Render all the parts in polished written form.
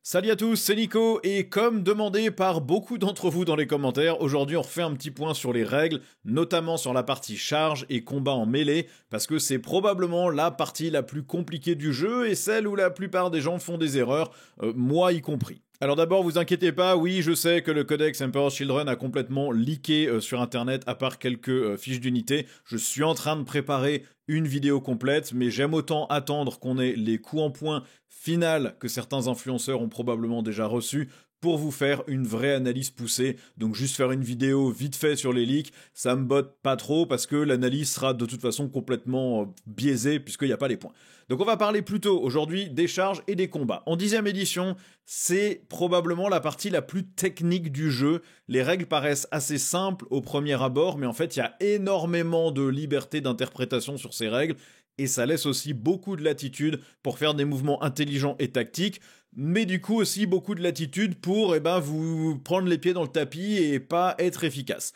Salut à tous, c'est Nico, et comme demandé par beaucoup d'entre vous dans les commentaires, aujourd'hui on refait un petit point sur les règles, notamment sur la partie charge et combat en mêlée, parce que c'est probablement la partie la plus compliquée du jeu et celle où la plupart des gens font des erreurs, moi y compris. Alors d'abord, vous inquiétez pas, oui, je sais que le codex Emperor's Children a complètement leaké sur internet, à part quelques fiches d'unité. Je suis en train de préparer une vidéo complète, mais j'aime autant attendre qu'on ait les coups en point finales que certains influenceurs ont probablement déjà reçus pour vous faire une vraie analyse poussée. Donc juste faire une vidéo vite fait sur les leaks, ça me botte pas trop parce que l'analyse sera de toute façon complètement biaisée puisqu'il n'y a pas les points. Donc on va parler plutôt aujourd'hui des charges et des combats. En 10e édition, c'est probablement la partie la plus technique du jeu. Les règles paraissent assez simples au premier abord, mais en fait il y a énormément de liberté d'interprétation sur ces règles, et ça laisse aussi beaucoup de latitude pour faire des mouvements intelligents et tactiques, mais du coup aussi beaucoup de latitude pour vous prendre les pieds dans le tapis et pas être efficace.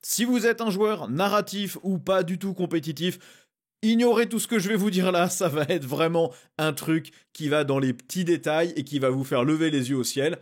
Si vous êtes un joueur narratif ou pas du tout compétitif, ignorez tout ce que je vais vous dire là, ça va être vraiment un truc qui va dans les petits détails et qui va vous faire lever les yeux au ciel.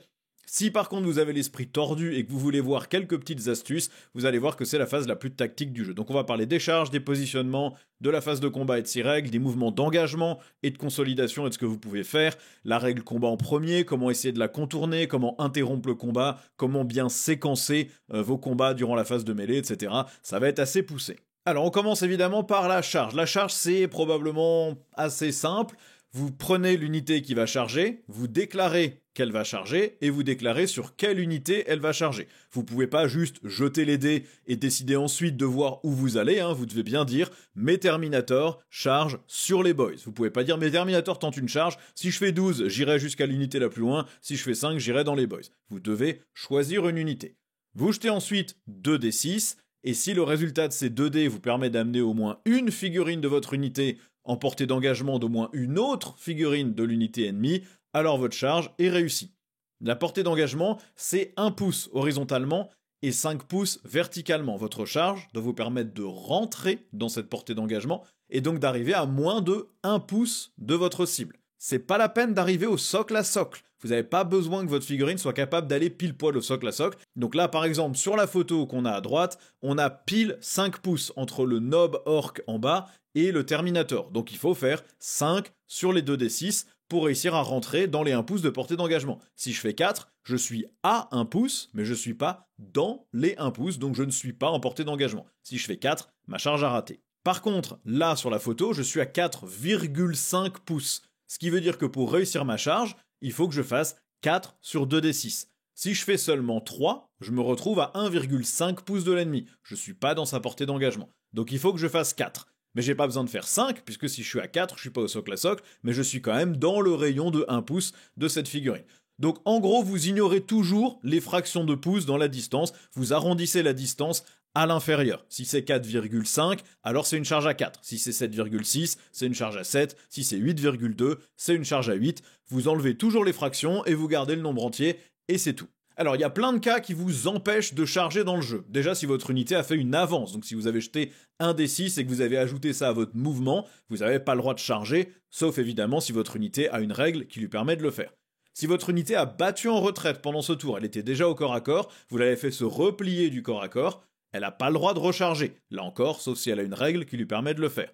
Si par contre vous avez l'esprit tordu et que vous voulez voir quelques petites astuces, vous allez voir que c'est la phase la plus tactique du jeu. Donc on va parler des charges, des positionnements, de la phase de combat et de ses règles, des mouvements d'engagement et de consolidation et de ce que vous pouvez faire, la règle combat en premier, comment essayer de la contourner, comment interrompre le combat, comment bien séquencer vos combats durant la phase de mêlée, etc. Ça va être assez poussé. Alors on commence évidemment par la charge. La charge c'est probablement assez simple. Vous prenez l'unité qui va charger, vous déclarez qu'elle va charger et vous déclarez sur quelle unité elle va charger. Vous pouvez pas juste jeter les dés et décider ensuite de voir où vous allez, vous devez bien dire mes Terminators chargent sur les boys. Vous pouvez pas dire mes Terminators tentent une charge, si je fais 12 j'irai jusqu'à l'unité la plus loin, si je fais 5 j'irai dans les boys. Vous devez choisir une unité. Vous jetez ensuite 2d6 et si le résultat de ces 2 dés vous permet d'amener au moins une figurine de votre unité en portée d'engagement d'au moins une autre figurine de l'unité ennemie, alors votre charge est réussie. La portée d'engagement, c'est 1 pouce horizontalement et 5 pouces verticalement. Votre charge doit vous permettre de rentrer dans cette portée d'engagement et donc d'arriver à moins de 1 pouce de votre cible. C'est pas la peine d'arriver au socle à socle. Vous n'avez pas besoin que votre figurine soit capable d'aller pile poil au socle à socle. Donc là, par exemple, sur la photo qu'on a à droite, on a pile 5 pouces entre le Nob Orc en bas et le Terminator. Donc il faut faire 5 sur les 2d6 pour réussir à rentrer dans les 1 pouce de portée d'engagement. Si je fais 4, je suis à 1 pouce, mais je ne suis pas dans les 1 pouce, donc je ne suis pas en portée d'engagement. Si je fais 4, ma charge a raté. Par contre, là sur la photo, je suis à 4,5 pouces. Ce qui veut dire que pour réussir ma charge, il faut que je fasse 4 sur 2d6. Si je fais seulement 3, je me retrouve à 1,5 pouces de l'ennemi. Je ne suis pas dans sa portée d'engagement. Donc il faut que je fasse 4. Mais j'ai pas besoin de faire 5, puisque si je suis à 4, je suis pas au socle à socle, mais je suis quand même dans le rayon de 1 pouce de cette figurine. Donc en gros, vous ignorez toujours les fractions de pouces dans la distance, vous arrondissez la distance à l'inférieur. Si c'est 4,5, alors c'est une charge à 4. Si c'est 7,6, c'est une charge à 7. Si c'est 8,2, c'est une charge à 8. Vous enlevez toujours les fractions et vous gardez le nombre entier, et c'est tout. Alors, il y a plein de cas qui vous empêchent de charger dans le jeu. Déjà, si votre unité a fait une avance, donc si vous avez jeté un D6 et que vous avez ajouté ça à votre mouvement, vous n'avez pas le droit de charger, sauf évidemment si votre unité a une règle qui lui permet de le faire. Si votre unité a battu en retraite pendant ce tour, elle était déjà au corps à corps, vous l'avez fait se replier du corps à corps, elle n'a pas le droit de recharger, là encore, sauf si elle a une règle qui lui permet de le faire.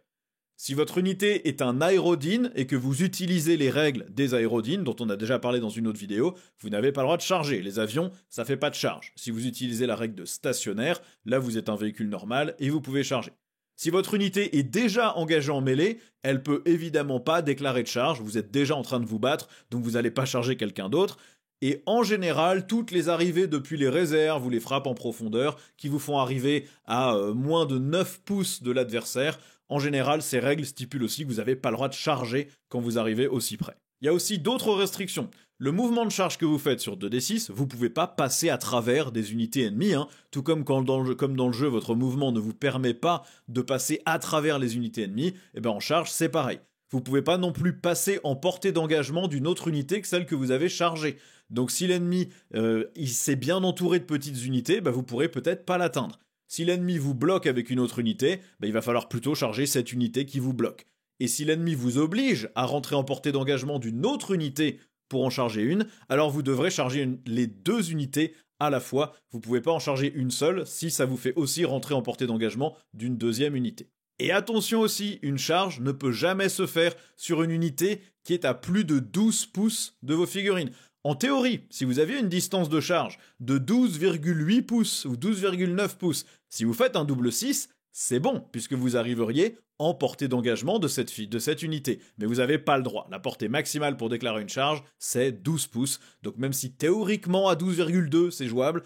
Si votre unité est un aérodine et que vous utilisez les règles des aérodines, dont on a déjà parlé dans une autre vidéo, vous n'avez pas le droit de charger. Les avions, ça fait pas de charge. Si vous utilisez la règle de stationnaire, là vous êtes un véhicule normal et vous pouvez charger. Si votre unité est déjà engagée en mêlée, elle peut évidemment pas déclarer de charge, vous êtes déjà en train de vous battre, donc vous n'allez pas charger quelqu'un d'autre. Et en général, toutes les arrivées depuis les réserves ou les frappes en profondeur qui vous font arriver à moins de 9 pouces de l'adversaire, en général, ces règles stipulent aussi que vous n'avez pas le droit de charger quand vous arrivez aussi près. Il y a aussi d'autres restrictions. Le mouvement de charge que vous faites sur 2d6, vous ne pouvez pas passer à travers des unités ennemies, tout comme dans le jeu, votre mouvement ne vous permet pas de passer à travers les unités ennemies, et bien en charge, c'est pareil. Vous ne pouvez pas non plus passer en portée d'engagement d'une autre unité que celle que vous avez chargée. Donc si l'ennemi il s'est bien entouré de petites unités, vous ne pourrez peut-être pas l'atteindre. Si l'ennemi vous bloque avec une autre unité, il va falloir plutôt charger cette unité qui vous bloque. Et si l'ennemi vous oblige à rentrer en portée d'engagement d'une autre unité pour en charger une, alors vous devrez charger les 2 unités à la fois. Vous ne pouvez pas en charger une seule si ça vous fait aussi rentrer en portée d'engagement d'une 2e unité. Et attention aussi, une charge ne peut jamais se faire sur une unité qui est à plus de 12 pouces de vos figurines. En théorie, si vous aviez une distance de charge de 12,8 pouces ou 12,9 pouces, si vous faites un double 6, c'est bon, puisque vous arriveriez en portée d'engagement de cette unité. Mais vous n'avez pas le droit. La portée maximale pour déclarer une charge, c'est 12 pouces. Donc même si théoriquement à 12,2 c'est jouable,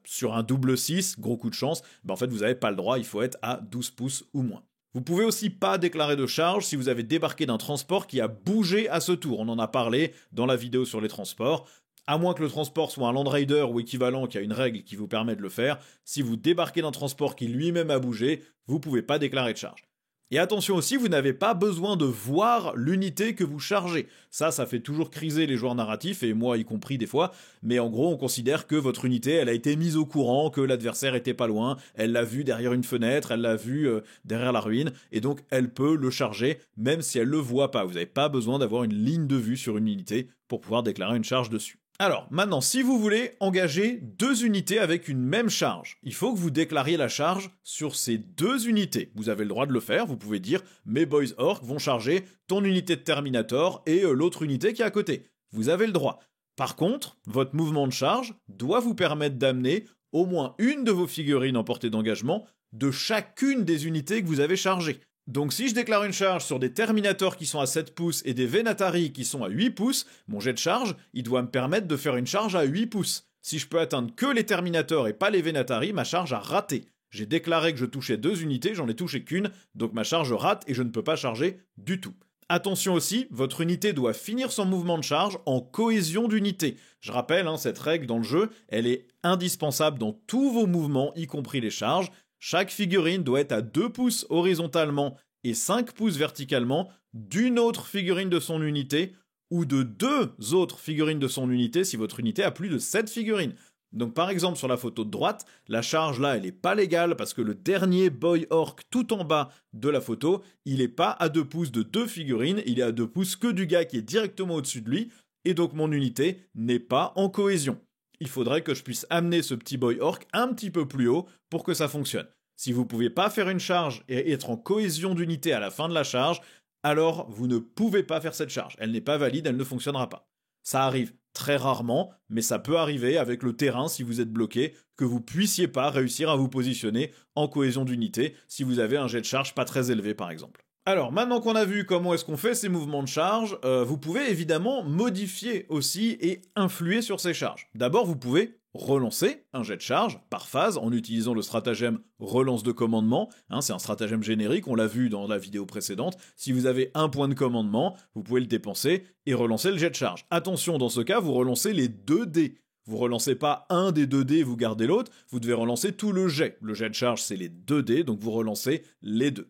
sur un double 6, gros coup de chance, en fait vous n'avez pas le droit, il faut être à 12 pouces ou moins. Vous pouvez aussi pas déclarer de charge si vous avez débarqué d'un transport qui a bougé à ce tour. On en a parlé dans la vidéo sur les transports. À moins que le transport soit un Land Raider ou équivalent qui a une règle qui vous permet de le faire, si vous débarquez d'un transport qui lui-même a bougé, vous pouvez pas déclarer de charge. Et attention aussi, vous n'avez pas besoin de voir l'unité que vous chargez. Ça fait toujours criser les joueurs narratifs, et moi y compris des fois, mais en gros on considère que votre unité, elle a été mise au courant, que l'adversaire était pas loin, elle l'a vu derrière une fenêtre, elle l'a vu derrière la ruine, et donc elle peut le charger, même si elle le voit pas. Vous n'avez pas besoin d'avoir une ligne de vue sur une unité pour pouvoir déclarer une charge dessus. Alors, maintenant, si vous voulez engager 2 unités avec une même charge, il faut que vous déclariez la charge sur ces 2 unités. Vous avez le droit de le faire, vous pouvez dire « mes boys orcs vont charger ton unité de Terminator et l'autre unité qui est à côté ». Vous avez le droit. Par contre, votre mouvement de charge doit vous permettre d'amener au moins une de vos figurines en portée d'engagement de chacune des unités que vous avez chargées. Donc si je déclare une charge sur des Terminators qui sont à 7 pouces et des Venatari qui sont à 8 pouces, mon jet de charge, il doit me permettre de faire une charge à 8 pouces. Si je peux atteindre que les Terminators et pas les Venatari, ma charge a raté. J'ai déclaré que je touchais 2 unités, j'en ai touché qu'une, donc ma charge rate et je ne peux pas charger du tout. Attention aussi, votre unité doit finir son mouvement de charge en cohésion d'unité. Je rappelle, cette règle dans le jeu, elle est indispensable dans tous vos mouvements, y compris les charges. Chaque figurine doit être à 2 pouces horizontalement et 5 pouces verticalement d'une autre figurine de son unité ou de 2 autres figurines de son unité si votre unité a plus de 7 figurines. Donc par exemple sur la photo de droite, la charge là elle est pas légale parce que le dernier boy orc tout en bas de la photo, il est pas à 2 pouces de 2 figurines, il est à 2 pouces que du gars qui est directement au-dessus de lui et donc mon unité n'est pas en cohésion. Il faudrait que je puisse amener ce petit boy orc un petit peu plus haut pour que ça fonctionne. Si vous ne pouvez pas faire une charge et être en cohésion d'unité à la fin de la charge, alors vous ne pouvez pas faire cette charge. Elle n'est pas valide, elle ne fonctionnera pas. Ça arrive très rarement, mais ça peut arriver avec le terrain si vous êtes bloqué, que vous puissiez pas réussir à vous positionner en cohésion d'unité si vous avez un jet de charge pas très élevé par exemple. Alors, maintenant qu'on a vu comment est-ce qu'on fait ces mouvements de charge, vous pouvez évidemment modifier aussi et influer sur ces charges. D'abord, vous pouvez relancer un jet de charge par phase en utilisant le stratagème relance de commandement. C'est un stratagème générique, on l'a vu dans la vidéo précédente. Si vous avez un point de commandement, vous pouvez le dépenser et relancer le jet de charge. Attention, dans ce cas, vous relancez les 2 dés. Vous relancez pas un des 2 dés et vous gardez l'autre, vous devez relancer tout le jet. Le jet de charge, c'est les 2 dés, donc vous relancez les 2.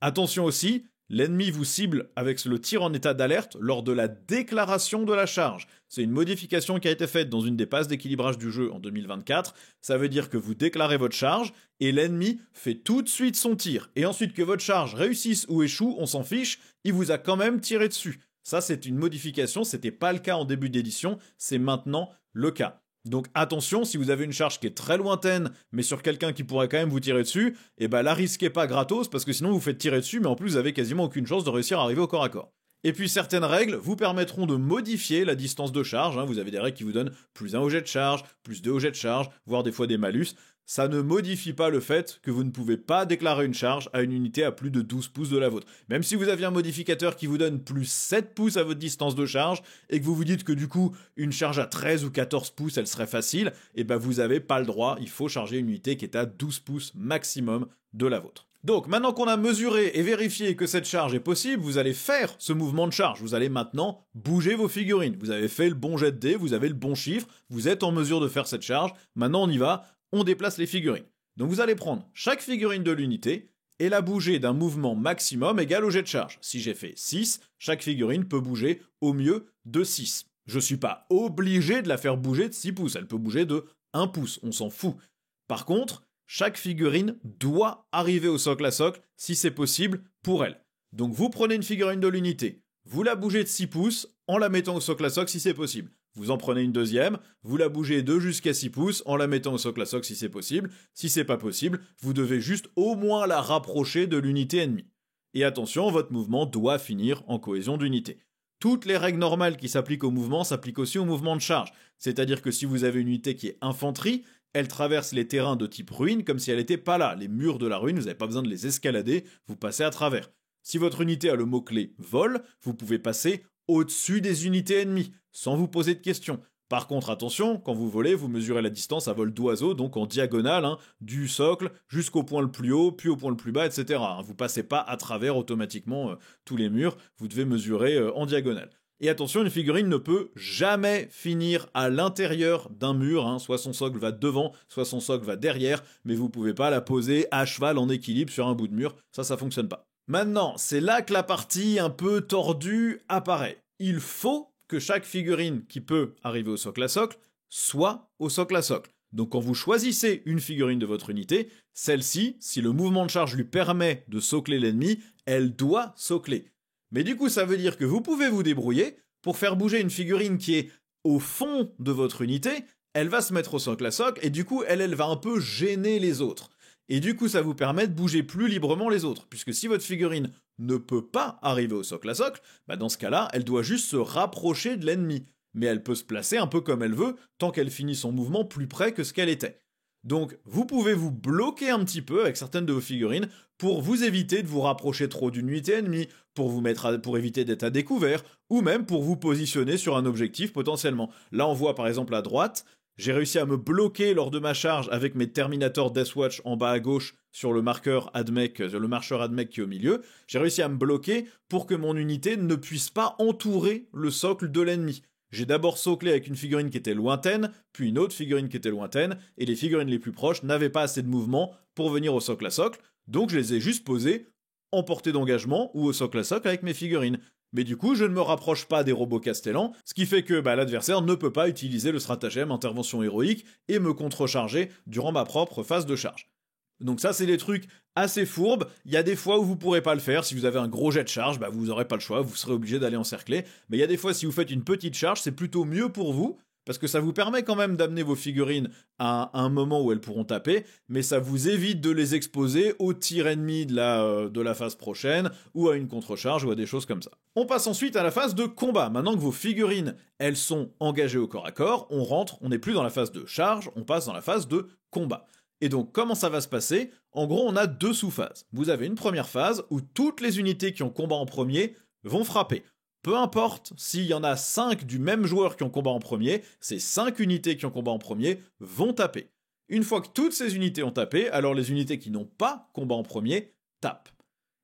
Attention aussi, l'ennemi vous cible avec le tir en état d'alerte lors de la déclaration de la charge. C'est une modification qui a été faite dans une des passes d'équilibrage du jeu en 2024. Ça veut dire que vous déclarez votre charge et l'ennemi fait tout de suite son tir. Et ensuite que votre charge réussisse ou échoue, on s'en fiche, il vous a quand même tiré dessus. Ça, c'est une modification, c'était pas le cas en début d'édition, c'est maintenant le cas. Donc attention, si vous avez une charge qui est très lointaine, mais sur quelqu'un qui pourrait quand même vous tirer dessus, la risquez pas gratos, parce que sinon vous faites tirer dessus, mais en plus vous avez quasiment aucune chance de réussir à arriver au corps à corps. Et puis certaines règles vous permettront de modifier la distance de charge, vous avez des règles qui vous donnent plus 1 au jet de charge, plus 2 au jet de charge, voire des fois des malus. Ça ne modifie pas le fait que vous ne pouvez pas déclarer une charge à une unité à plus de 12 pouces de la vôtre. Même si vous aviez un modificateur qui vous donne plus 7 pouces à votre distance de charge, et que vous vous dites que du coup, une charge à 13 ou 14 pouces, elle serait facile, vous n'avez pas le droit, il faut charger une unité qui est à 12 pouces maximum de la vôtre. Donc maintenant qu'on a mesuré et vérifié que cette charge est possible, vous allez faire ce mouvement de charge. Vous allez maintenant bouger vos figurines. Vous avez fait le bon jet de dés, vous avez le bon chiffre, vous êtes en mesure de faire cette charge. Maintenant on y va, on déplace les figurines. Donc vous allez prendre chaque figurine de l'unité et la bouger d'un mouvement maximum égal au jet de charge. Si j'ai fait 6, chaque figurine peut bouger au mieux de 6. Je ne suis pas obligé de la faire bouger de 6 pouces, elle peut bouger de 1 pouce, on s'en fout. Par contre, chaque figurine doit arriver au socle à socle si c'est possible pour elle. Donc vous prenez une figurine de l'unité, vous la bougez de 6 pouces en la mettant au socle à socle si c'est possible. Vous en prenez une deuxième, vous la bougez de jusqu'à 6 pouces en la mettant au socle à socle si c'est possible. Si c'est pas possible, vous devez juste au moins la rapprocher de l'unité ennemie. Et attention, votre mouvement doit finir en cohésion d'unité. Toutes les règles normales qui s'appliquent au mouvement s'appliquent aussi au mouvement de charge. C'est-à-dire que si vous avez une unité qui est infanterie, elle traverse les terrains de type ruine comme si elle n'était pas là. Les murs de la ruine, vous n'avez pas besoin de les escalader, vous passez à travers. Si votre unité a le mot-clé vol, vous pouvez passer au-dessus des unités ennemies, sans vous poser de questions. Par contre, attention, quand vous volez, vous mesurez la distance à vol d'oiseau, donc en diagonale, du socle jusqu'au point le plus haut, puis au point le plus bas, etc. Vous passez pas à travers automatiquement tous les murs, vous devez mesurer en diagonale. Et attention, une figurine ne peut jamais finir à l'intérieur d'un mur, soit son socle va devant, soit son socle va derrière, mais vous pouvez pas la poser à cheval en équilibre sur un bout de mur, ça fonctionne pas. Maintenant, c'est là que la partie un peu tordue apparaît. Il faut que chaque figurine qui peut arriver au socle à socle soit au socle à socle. Donc quand vous choisissez une figurine de votre unité, celle-ci, si le mouvement de charge lui permet de socler l'ennemi, elle doit socler. Mais du coup, ça veut dire que vous pouvez vous débrouiller pour faire bouger une figurine qui est au fond de votre unité, elle va se mettre au socle à socle, et du coup, elle va un peu gêner les autres. Et du coup, ça vous permet de bouger plus librement les autres, puisque si votre figurine ne peut pas arriver au socle à socle, dans ce cas-là, elle doit juste se rapprocher de l'ennemi. Mais elle peut se placer un peu comme elle veut, tant qu'elle finit son mouvement plus près que ce qu'elle était. Donc, vous pouvez vous bloquer un petit peu avec certaines de vos figurines pour vous éviter de vous rapprocher trop d'une unité ennemie, pour éviter d'être à découvert, ou même pour vous positionner sur un objectif potentiellement. Là, on voit par exemple à droite, j'ai réussi à me bloquer lors de ma charge avec mes Terminator Deathwatch en bas à gauche sur le marqueur AdMech, le marcheur AdMech qui est au milieu. J'ai réussi à me bloquer pour que mon unité ne puisse pas entourer le socle de l'ennemi. J'ai d'abord soclé avec une figurine qui était lointaine, puis une autre figurine qui était lointaine, et les figurines les plus proches n'avaient pas assez de mouvement pour venir au socle à socle, donc je les ai juste posées en portée d'engagement ou au socle à socle avec mes figurines. Mais du coup, je ne me rapproche pas des robots castellans, ce qui fait que l'adversaire ne peut pas utiliser le stratagème intervention héroïque et me contrecharger durant ma propre phase de charge. Donc ça, c'est des trucs assez fourbes. Il y a des fois où vous pourrez pas le faire. Si vous avez un gros jet de charge, vous aurez pas le choix, vous serez obligé d'aller encercler. Mais il y a des fois, si vous faites une petite charge, c'est plutôt mieux pour vous, parce que ça vous permet quand même d'amener vos figurines à un moment où elles pourront taper, mais ça vous évite de les exposer aux tirs ennemis de la phase prochaine, ou à une contre-charge, ou à des choses comme ça. On passe ensuite à la phase de combat. Maintenant que vos figurines, elles sont engagées au corps à corps, on n'est plus dans la phase de charge, on passe dans la phase de combat. Et donc, comment ça va se passer ? En gros, on a deux sous-phases. Vous avez une première phase où toutes les unités qui ont combat en premier vont frapper. Peu importe s'il y en a 5 du même joueur qui ont combat en premier, ces 5 unités qui ont combat en premier vont taper. Une fois que toutes ces unités ont tapé, alors les unités qui n'ont pas combat en premier tapent.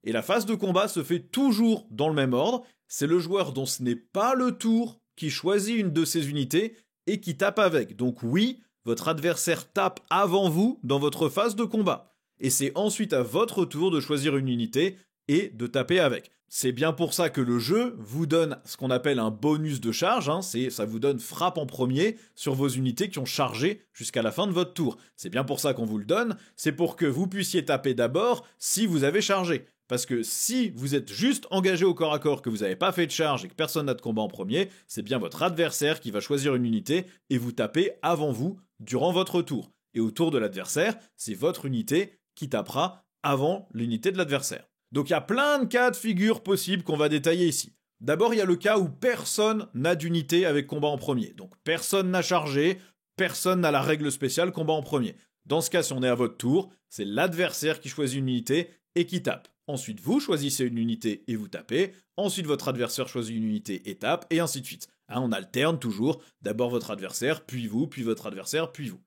Et la phase de combat se fait toujours dans le même ordre. C'est le joueur dont ce n'est pas le tour qui choisit une de ces unités et qui tape avec. Donc oui, votre adversaire tape avant vous dans votre phase de combat. Et c'est ensuite à votre tour de choisir une unité et de taper avec. C'est bien pour ça que le jeu vous donne ce qu'on appelle un bonus de charge, ça vous donne frappe en premier sur vos unités qui ont chargé jusqu'à la fin de votre tour. C'est bien pour ça qu'on vous le donne, c'est pour que vous puissiez taper d'abord si vous avez chargé. Parce que si vous êtes juste engagé au corps à corps, que vous n'avez pas fait de charge et que personne n'a de combat en premier, c'est bien votre adversaire qui va choisir une unité et vous taper avant vous durant votre tour. Et au tour de l'adversaire, c'est votre unité qui tapera avant l'unité de l'adversaire. Donc il y a plein de cas de figure possibles qu'on va détailler ici. D'abord, il y a le cas où personne n'a d'unité avec combat en premier. Donc personne n'a chargé, personne n'a la règle spéciale combat en premier. Dans ce cas, si on est à votre tour, c'est l'adversaire qui choisit une unité et qui tape. Ensuite, vous choisissez une unité et vous tapez. Ensuite, votre adversaire choisit une unité et tape, et ainsi de suite. On alterne toujours. D'abord votre adversaire, puis votre adversaire, puis vous.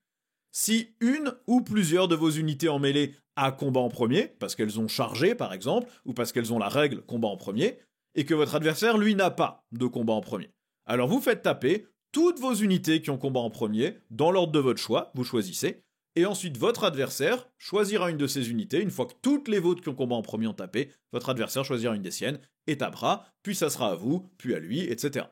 Si une ou plusieurs de vos unités en mêlée a combat en premier, parce qu'elles ont chargé par exemple, ou parce qu'elles ont la règle combat en premier, et que votre adversaire, lui, n'a pas de combat en premier, alors vous faites taper toutes vos unités qui ont combat en premier, dans l'ordre de votre choix, vous choisissez, et ensuite votre adversaire choisira une de ces unités. Une fois que toutes les vôtres qui ont combat en premier ont tapé, votre adversaire choisira une des siennes et tapera, puis ça sera à vous, puis à lui, etc.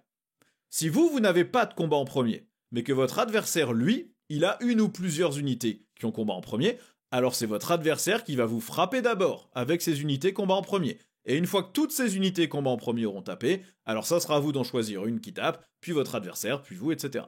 Si vous n'avez pas de combat en premier, mais que votre adversaire, lui, il a une ou plusieurs unités qui ont combat en premier, alors c'est votre adversaire qui va vous frapper d'abord avec ses unités combat en premier. Et une fois que toutes ces unités combat en premier auront tapé, alors ça sera à vous d'en choisir une qui tape, puis votre adversaire, puis vous, etc.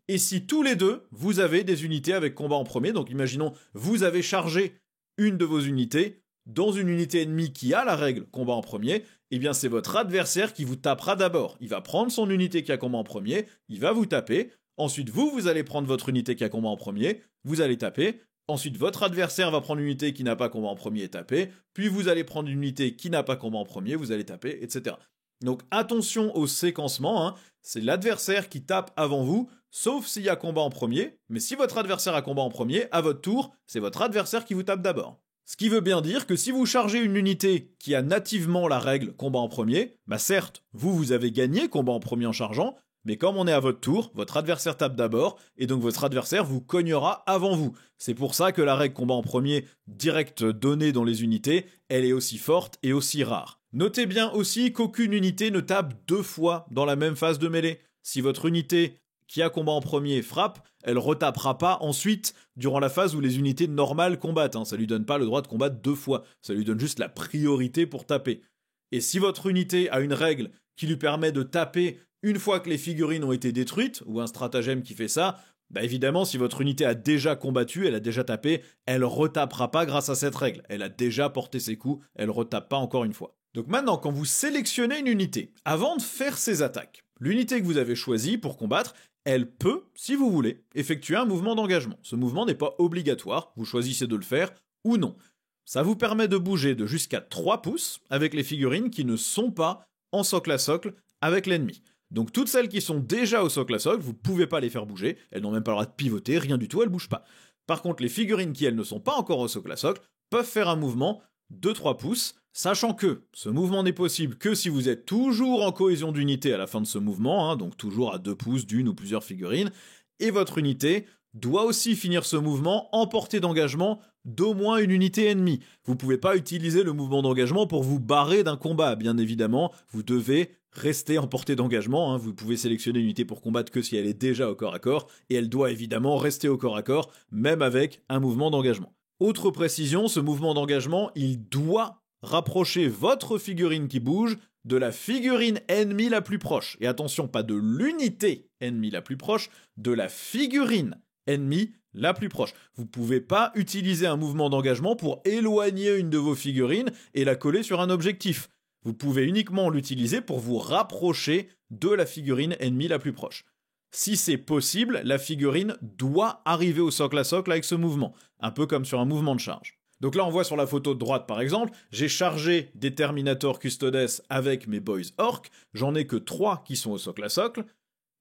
Et si tous les deux, vous avez des unités avec combat en premier, donc imaginons, vous avez chargé une de vos unités dans une unité ennemie qui a la règle combat en premier, eh bien c'est votre adversaire qui vous tapera d'abord. Il va prendre son unité qui a combat en premier, il va vous taper, ensuite vous allez prendre votre unité qui a combat en premier, vous allez taper, ensuite votre adversaire va prendre une unité qui n'a pas combat en premier et taper, puis vous allez prendre une unité qui n'a pas combat en premier, vous allez taper, etc. Donc attention au séquencement, hein. C'est l'adversaire qui tape avant vous, sauf s'il y a combat en premier, mais si votre adversaire a combat en premier, à votre tour, c'est votre adversaire qui vous tape d'abord. Ce qui veut bien dire que si vous chargez une unité qui a nativement la règle combat en premier, bah certes, vous avez gagné combat en premier en chargeant, mais comme on est à votre tour, votre adversaire tape d'abord, et donc votre adversaire vous cognera avant vous. C'est pour ça que la règle combat en premier, direct donnée dans les unités, elle est aussi forte et aussi rare. Notez bien aussi qu'aucune unité ne tape 2 fois dans la même phase de mêlée. Si votre unité qui a combat en premier frappe, elle retapera pas ensuite durant la phase où les unités normales combattent. Ça lui donne pas le droit de combattre 2 fois, ça lui donne juste la priorité pour taper. Et si votre unité a une règle qui lui permet de taper une fois que les figurines ont été détruites, ou un stratagème qui fait ça, bah évidemment, si votre unité a déjà combattu, elle a déjà tapé, elle retapera pas grâce à cette règle. Elle a déjà porté ses coups, elle retape pas encore une fois. Donc maintenant, quand vous sélectionnez une unité, avant de faire ses attaques, l'unité que vous avez choisie pour combattre, elle peut, si vous voulez, effectuer un mouvement d'engagement. Ce mouvement n'est pas obligatoire, vous choisissez de le faire ou non. Ça vous permet de bouger de jusqu'à 3 pouces avec les figurines qui ne sont pas en socle à socle avec l'ennemi. Donc toutes celles qui sont déjà au socle à socle, vous ne pouvez pas les faire bouger, elles n'ont même pas le droit de pivoter, rien du tout, elles ne bougent pas. Par contre, les figurines qui, elles, ne sont pas encore au socle à socle, peuvent faire un mouvement de 3 pouces, sachant que ce mouvement n'est possible que si vous êtes toujours en cohésion d'unité à la fin de ce mouvement, donc toujours à 2 pouces d'une ou plusieurs figurines, et votre unité doit aussi finir ce mouvement en portée d'engagement d'au moins une unité ennemie. Vous ne pouvez pas utiliser le mouvement d'engagement pour vous barrer d'un combat, bien évidemment, vous devez rester en portée d'engagement, vous pouvez sélectionner une unité pour combattre que si elle est déjà au corps à corps, et elle doit évidemment rester au corps à corps, même avec un mouvement d'engagement. Autre précision, ce mouvement d'engagement, il doit rapprocher votre figurine qui bouge de la figurine ennemie la plus proche. Et attention, pas de l'unité ennemie la plus proche, de la figurine ennemie la plus proche. Vous ne pouvez pas utiliser un mouvement d'engagement pour éloigner une de vos figurines et la coller sur un objectif. Vous pouvez uniquement l'utiliser pour vous rapprocher de la figurine ennemie la plus proche. Si c'est possible, la figurine doit arriver au socle à socle avec ce mouvement, un peu comme sur un mouvement de charge. Donc là on voit sur la photo de droite par exemple, j'ai chargé des Terminator Custodes avec mes Boys Orc, j'en ai que 3 qui sont au socle à socle,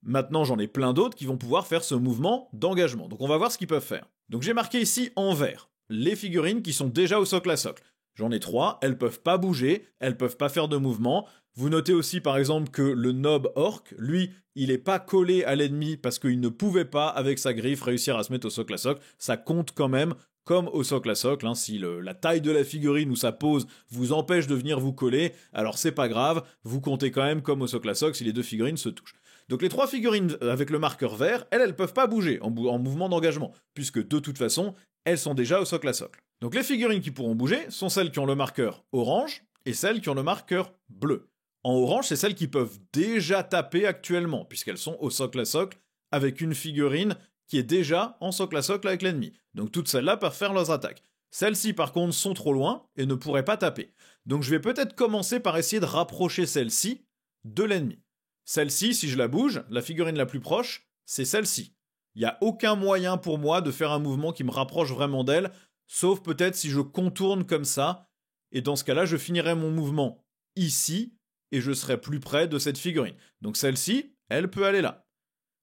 maintenant j'en ai plein d'autres qui vont pouvoir faire ce mouvement d'engagement. Donc on va voir ce qu'ils peuvent faire. Donc j'ai marqué ici en vert les figurines qui sont déjà au socle à socle. J'en ai 3, elles peuvent pas bouger, elles peuvent pas faire de mouvement. Vous notez aussi par exemple que le Nob Orc, lui, il est pas collé à l'ennemi parce qu'il ne pouvait pas avec sa griffe réussir à se mettre au socle à socle. Ça compte quand même comme au socle à socle. Si la taille de la figurine ou sa pose vous empêche de venir vous coller, alors c'est pas grave, vous comptez quand même comme au socle à socle si les 2 figurines se touchent. Donc les 3 figurines avec le marqueur vert, elles peuvent pas bouger en mouvement d'engagement, puisque de toute façon, elles sont déjà au socle à socle. Donc les figurines qui pourront bouger sont celles qui ont le marqueur orange et celles qui ont le marqueur bleu. En orange, c'est celles qui peuvent déjà taper actuellement, puisqu'elles sont au socle à socle avec une figurine qui est déjà en socle à socle avec l'ennemi. Donc toutes celles-là peuvent faire leurs attaques. Celles-ci, par contre, sont trop loin et ne pourraient pas taper. Donc je vais peut-être commencer par essayer de rapprocher celle-ci de l'ennemi. Celle-ci, si je la bouge, la figurine la plus proche, c'est celle-ci. Il n'y a aucun moyen pour moi de faire un mouvement qui me rapproche vraiment d'elle, sauf peut-être si je contourne comme ça, et dans ce cas-là, je finirai mon mouvement ici, et je serai plus près de cette figurine. Donc celle-ci, elle peut aller là.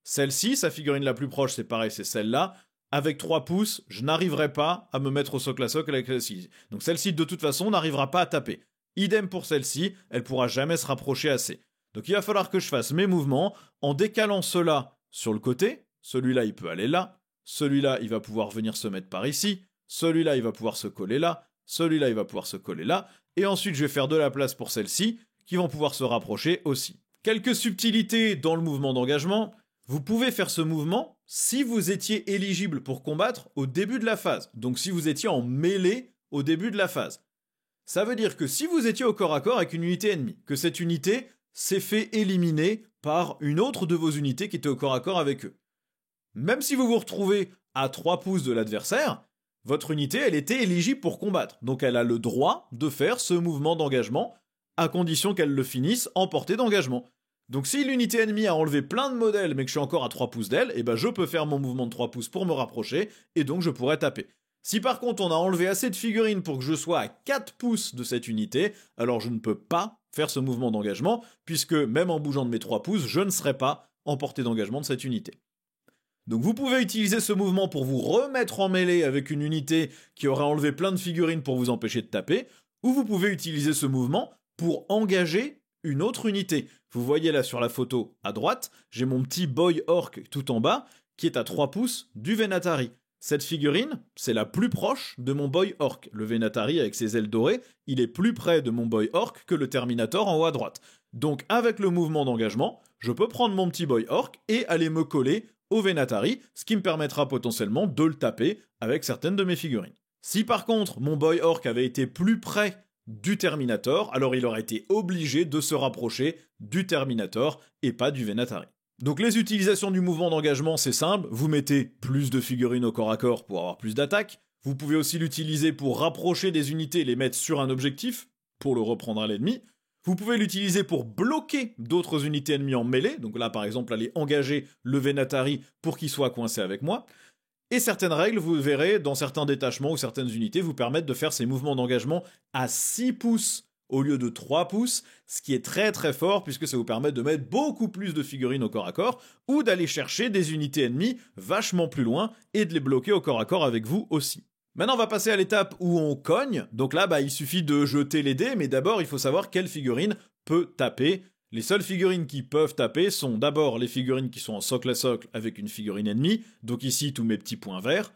Celle-ci, sa figurine la plus proche, c'est pareil, c'est celle-là. Avec 3 pouces, je n'arriverai pas à me mettre au socle à socle avec celle-ci. Donc celle-ci, de toute façon, n'arrivera pas à taper. Idem pour celle-ci, elle pourra jamais se rapprocher assez. Donc il va falloir que je fasse mes mouvements en décalant ceux-là sur le côté. Celui-là, il peut aller là. Celui-là, il va pouvoir venir se mettre par ici. Celui-là, il va pouvoir se coller là. Celui-là, il va pouvoir se coller là. Et ensuite, je vais faire de la place pour celle-ci, qui vont pouvoir se rapprocher aussi. Quelques subtilités dans le mouvement d'engagement. Vous pouvez faire ce mouvement si vous étiez éligible pour combattre au début de la phase. Donc si vous étiez en mêlée au début de la phase. Ça veut dire que si vous étiez au corps à corps avec une unité ennemie, que cette unité s'est fait éliminer par une autre de vos unités qui était au corps à corps avec eux, même si vous vous retrouvez à 3 pouces de l'adversaire, votre unité, elle était éligible pour combattre. Donc elle a le droit de faire ce mouvement d'engagement, à condition qu'elle le finisse en portée d'engagement. Donc si l'unité ennemie a enlevé plein de modèles mais que je suis encore à 3 pouces d'elle, eh ben je peux faire mon mouvement de 3 pouces pour me rapprocher, et donc je pourrais taper. Si par contre on a enlevé assez de figurines pour que je sois à 4 pouces de cette unité, alors je ne peux pas faire ce mouvement d'engagement, puisque même en bougeant de mes 3 pouces, je ne serai pas en portée d'engagement de cette unité. Donc vous pouvez utiliser ce mouvement pour vous remettre en mêlée avec une unité qui aurait enlevé plein de figurines pour vous empêcher de taper, ou vous pouvez utiliser ce mouvement pour engager une autre unité. Vous voyez là sur la photo à droite, j'ai mon petit boy orc tout en bas qui est à 3 pouces du Venatari. Cette figurine, c'est la plus proche de mon boy orc. Le Venatari avec ses ailes dorées, il est plus près de mon boy orc que le Terminator en haut à droite. Donc avec le mouvement d'engagement, je peux prendre mon petit boy orc et aller me coller au Venatari, ce qui me permettra potentiellement de le taper avec certaines de mes figurines. Si par contre mon boy orc avait été plus près du Terminator, alors il aurait été obligé de se rapprocher du Terminator et pas du Venatari. Donc les utilisations du mouvement d'engagement, c'est simple, vous mettez plus de figurines au corps à corps pour avoir plus d'attaque, vous pouvez aussi l'utiliser pour rapprocher des unités et les mettre sur un objectif, pour le reprendre à l'ennemi, vous pouvez l'utiliser pour bloquer d'autres unités ennemies en mêlée, donc là par exemple aller engager le Venatari pour qu'il soit coincé avec moi, et certaines règles, vous verrez, dans certains détachements ou certaines unités, vous permettent de faire ces mouvements d'engagement à 6 pouces au lieu de 3 pouces, ce qui est très très fort puisque ça vous permet de mettre beaucoup plus de figurines au corps à corps ou d'aller chercher des unités ennemies vachement plus loin et de les bloquer au corps à corps avec vous aussi. Maintenant, on va passer à l'étape où on cogne. Donc là, il suffit de jeter les dés, mais d'abord, il faut savoir quelle figurine peut taper. Les seules figurines qui peuvent taper sont d'abord les figurines qui sont en socle à socle avec une figurine ennemie, donc ici tous mes petits points verts.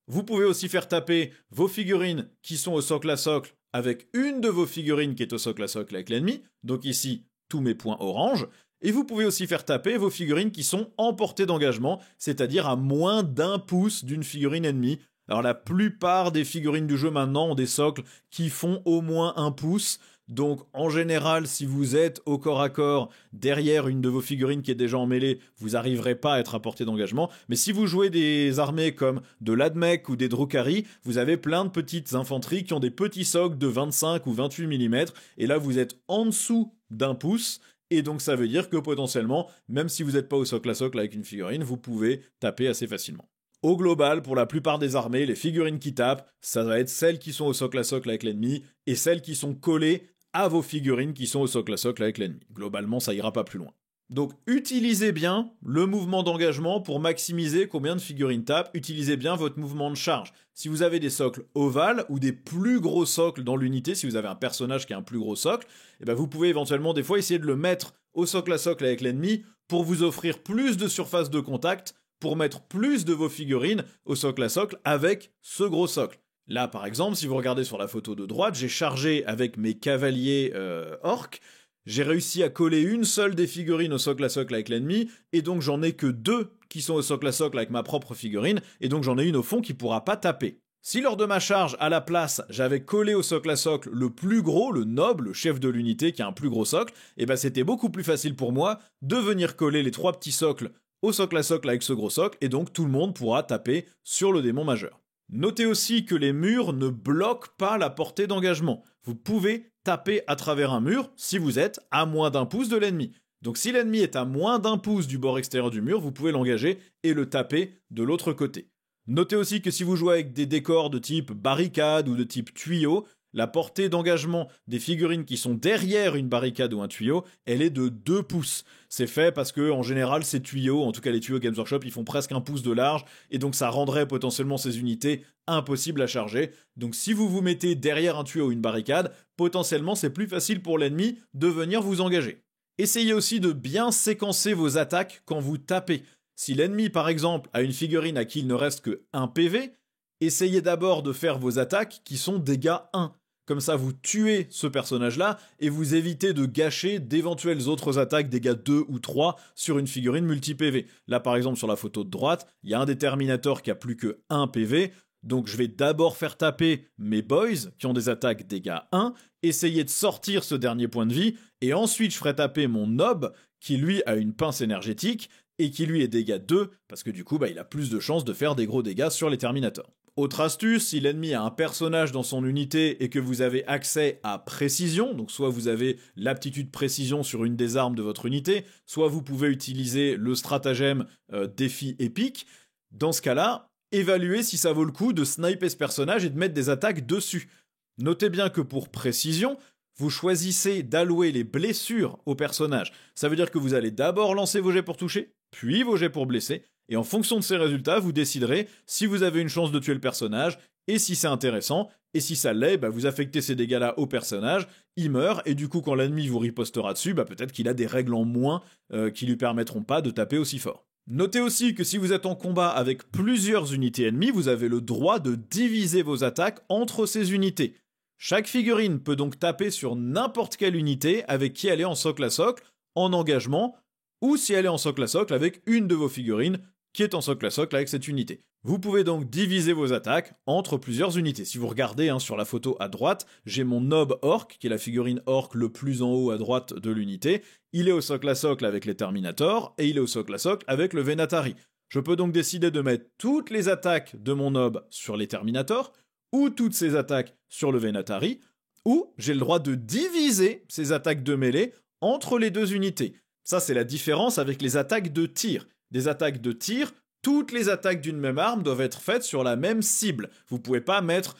Vous pouvez aussi faire taper vos figurines qui sont au socle à socle avec une de vos figurines qui est au socle à socle avec l'ennemi, donc ici tous mes points orange. Et vous pouvez aussi faire taper vos figurines qui sont en portée d'engagement, c'est-à-dire à moins d'1 pouce d'une figurine ennemie. Alors la plupart des figurines du jeu maintenant ont des socles qui font au moins 1 pouce. Donc en général, si vous êtes au corps à corps derrière une de vos figurines qui est déjà en mêlée, vous n'arriverez pas à être à portée d'engagement. Mais si vous jouez des armées comme de l'Admech ou des Drukhari, vous avez plein de petites infanteries qui ont des petits socles de 25 ou 28 mm. Et là, vous êtes en dessous d'1 pouce. Et donc ça veut dire que potentiellement, même si vous n'êtes pas au socle à socle avec une figurine, vous pouvez taper assez facilement. Au global, pour la plupart des armées, les figurines qui tapent, ça va être celles qui sont au socle à socle avec l'ennemi et celles qui sont collées à vos figurines qui sont au socle à socle avec l'ennemi. Globalement, ça ira pas plus loin. Donc, utilisez bien le mouvement d'engagement pour maximiser combien de figurines tapent. Utilisez bien votre mouvement de charge. Si vous avez des socles ovales ou des plus gros socles dans l'unité, si vous avez un personnage qui a un plus gros socle, vous pouvez éventuellement des fois essayer de le mettre au socle à socle avec l'ennemi pour vous offrir plus de surface de contact, pour mettre plus de vos figurines au socle à socle avec ce gros socle. Là, par exemple, si vous regardez sur la photo de droite, j'ai chargé avec mes cavaliers orques. J'ai réussi à coller une seule des figurines au socle à socle avec l'ennemi, et donc j'en ai que 2 qui sont au socle à socle avec ma propre figurine, et donc j'en ai une au fond qui pourra pas taper. Si lors de ma charge, à la place, j'avais collé au socle à socle le plus gros, le noble, le chef de l'unité qui a un plus gros socle, c'était beaucoup plus facile pour moi de venir coller les 3 petits socles au socle à socle avec ce gros socle, et donc tout le monde pourra taper sur le démon majeur. Notez aussi que les murs ne bloquent pas la portée d'engagement. Vous pouvez taper à travers un mur si vous êtes à moins d'1 pouce de l'ennemi. Donc si l'ennemi est à moins d'1 pouce du bord extérieur du mur, vous pouvez l'engager et le taper de l'autre côté. Notez aussi que si vous jouez avec des décors de type barricade ou de type tuyau, la portée d'engagement des figurines qui sont derrière une barricade ou un tuyau, elle est de 2 pouces. C'est fait parce que, en général, ces tuyaux, en tout cas les tuyaux Games Workshop, ils font presque 1 pouce de large, et donc ça rendrait potentiellement ces unités impossibles à charger. Donc si vous vous mettez derrière un tuyau ou une barricade, potentiellement c'est plus facile pour l'ennemi de venir vous engager. Essayez aussi de bien séquencer vos attaques quand vous tapez. Si l'ennemi, par exemple, a une figurine à qui il ne reste que 1 PV, essayez d'abord de faire vos attaques qui sont dégâts 1. Comme ça, vous tuez ce personnage-là et vous évitez de gâcher d'éventuelles autres attaques dégâts 2 ou 3 sur une figurine multi-PV. Là, par exemple, sur la photo de droite, il y a un des Terminators qui a plus que 1 PV. Donc je vais d'abord faire taper mes boys qui ont des attaques dégâts 1, essayer de sortir ce dernier point de vie, et ensuite je ferai taper mon nob qui lui a une pince énergétique et qui lui est dégâts 2, parce que du coup il a plus de chances de faire des gros dégâts sur les Terminators. Autre astuce, si l'ennemi a un personnage dans son unité et que vous avez accès à précision, donc soit vous avez l'aptitude précision sur une des armes de votre unité, soit vous pouvez utiliser le stratagème défi épique, dans ce cas-là, évaluez si ça vaut le coup de sniper ce personnage et de mettre des attaques dessus. Notez bien que pour précision, vous choisissez d'allouer les blessures au personnage. Ça veut dire que vous allez d'abord lancer vos jets pour toucher, puis vos jets pour blesser, et en fonction de ces résultats, vous déciderez si vous avez une chance de tuer le personnage, et si c'est intéressant, et si ça l'est, vous affectez ces dégâts-là au personnage, il meurt, et du coup quand l'ennemi vous ripostera dessus, peut-être qu'il a des règles en moins qui lui permettront pas de taper aussi fort. Notez aussi que si vous êtes en combat avec plusieurs unités ennemies, vous avez le droit de diviser vos attaques entre ces unités. Chaque figurine peut donc taper sur n'importe quelle unité avec qui elle est en socle à socle, en engagement, ou si elle est en socle à socle avec une de vos figurines qui est en socle à socle avec cette unité. Vous pouvez donc diviser vos attaques entre plusieurs unités. Si vous regardez sur la photo à droite, j'ai mon Nob Orc, qui est la figurine Orc le plus en haut à droite de l'unité. Il est au socle à socle avec les Terminators, et il est au socle à socle avec le Venatari. Je peux donc décider de mettre toutes les attaques de mon Nob sur les Terminators, ou toutes ces attaques sur le Venatari, ou j'ai le droit de diviser ces attaques de mêlée entre les deux unités. Ça, c'est la différence avec les attaques de tir. Des attaques de tir, toutes les attaques d'une même arme doivent être faites sur la même cible. Vous pouvez pas mettre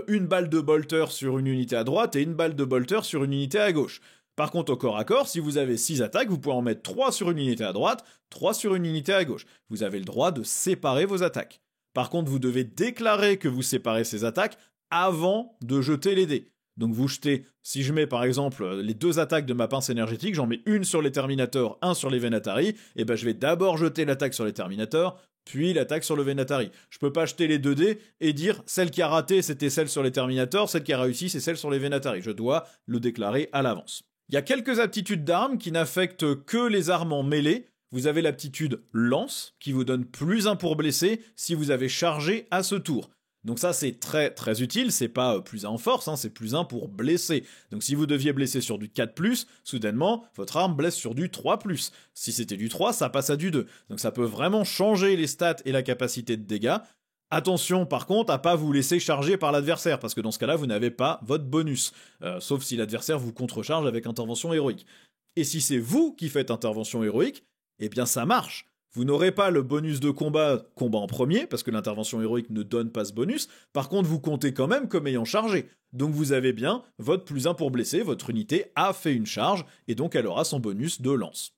une balle de bolter sur une unité à droite et une balle de bolter sur une unité à gauche. Par contre, au corps à corps, si vous avez 6 attaques, vous pouvez en mettre 3 sur une unité à droite, 3 sur une unité à gauche. Vous avez le droit de séparer vos attaques. Par contre, vous devez déclarer que vous séparez ces attaques avant de jeter les dés. Donc vous jetez, si je mets par exemple les 2 attaques de ma pince énergétique, j'en mets une sur les Terminators, un sur les Venatari, et je vais d'abord jeter l'attaque sur les Terminators, puis l'attaque sur le Venatari. Je peux pas jeter les 2 dés et dire celle qui a raté c'était celle sur les Terminators, celle qui a réussi c'est celle sur les Venatari. Je dois le déclarer à l'avance. Il y a quelques aptitudes d'armes qui n'affectent que les armes en mêlée. Vous avez l'aptitude lance, qui vous donne plus 1 pour blesser si vous avez chargé à ce tour. Donc ça c'est très très utile, c'est pas plus 1 en force, c'est plus 1 pour blesser. Donc si vous deviez blesser sur du 4+, soudainement, votre arme blesse sur du 3+. Si c'était du 3, ça passe à du 2. Donc ça peut vraiment changer les stats et la capacité de dégâts. Attention par contre à pas vous laisser charger par l'adversaire, parce que dans ce cas-là vous n'avez pas votre bonus. Sauf si l'adversaire vous contrecharge avec intervention héroïque. Et si c'est vous qui faites intervention héroïque, eh bien ça marche. Vous n'aurez pas le bonus de combat en premier, parce que l'intervention héroïque ne donne pas ce bonus. Par contre, vous comptez quand même comme ayant chargé. Donc vous avez bien votre plus 1 pour blesser, votre unité a fait une charge, et donc elle aura son bonus de lance.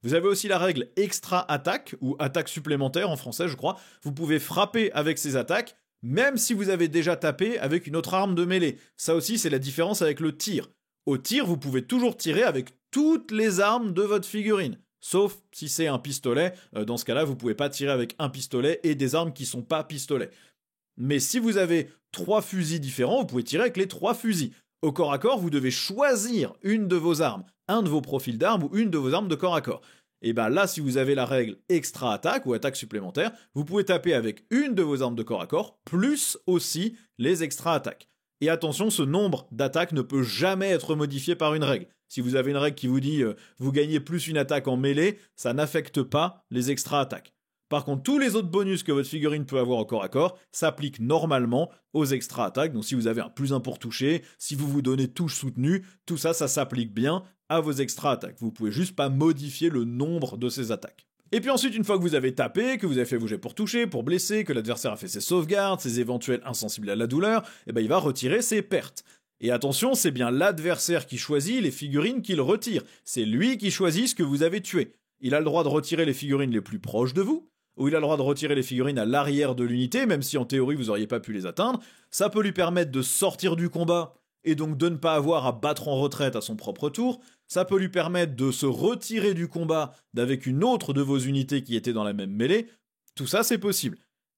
Vous avez aussi la règle extra attaque, ou attaque supplémentaire en français je crois. Vous pouvez frapper avec ces attaques, même si vous avez déjà tapé avec une autre arme de mêlée. Ça aussi c'est la différence avec le tir. Au tir, vous pouvez toujours tirer avec toutes les armes de votre figurine. Sauf si c'est un pistolet, dans ce cas-là, vous pouvez pas tirer avec un pistolet et des armes qui sont pas pistolets. Mais si vous avez 3 fusils différents, vous pouvez tirer avec les 3 fusils. Au corps à corps, vous devez choisir une de vos armes, un de vos profils d'armes ou une de vos armes de corps à corps. Et là, si vous avez la règle extra attaque ou attaque supplémentaire, vous pouvez taper avec une de vos armes de corps à corps, plus aussi les extra attaques. Et attention, ce nombre d'attaques ne peut jamais être modifié par une règle. Si vous avez une règle qui vous dit vous gagnez plus une attaque en mêlée, ça n'affecte pas les extra attaques. Par contre, tous les autres bonus que votre figurine peut avoir au corps à corps s'appliquent normalement aux extra attaques. Donc si vous avez un plus 1 pour toucher, si vous vous donnez touche soutenue, tout ça, ça s'applique bien à vos extra attaques. Vous pouvez juste pas modifier le nombre de ces attaques. Et puis ensuite, une fois que vous avez tapé, que vous avez fait vos jets pour toucher, pour blesser, que l'adversaire a fait ses sauvegardes, ses éventuels insensibles à la douleur, il va retirer ses pertes. Et attention, c'est bien l'adversaire qui choisit les figurines qu'il retire. C'est lui qui choisit ce que vous avez tué. Il a le droit de retirer les figurines les plus proches de vous, ou il a le droit de retirer les figurines à l'arrière de l'unité, même si en théorie vous n'auriez pas pu les atteindre. Ça peut lui permettre de sortir du combat, et donc de ne pas avoir à battre en retraite à son propre tour. Ça peut lui permettre de se retirer du combat d'avec une autre de vos unités qui était dans la même mêlée. Tout ça, c'est possible.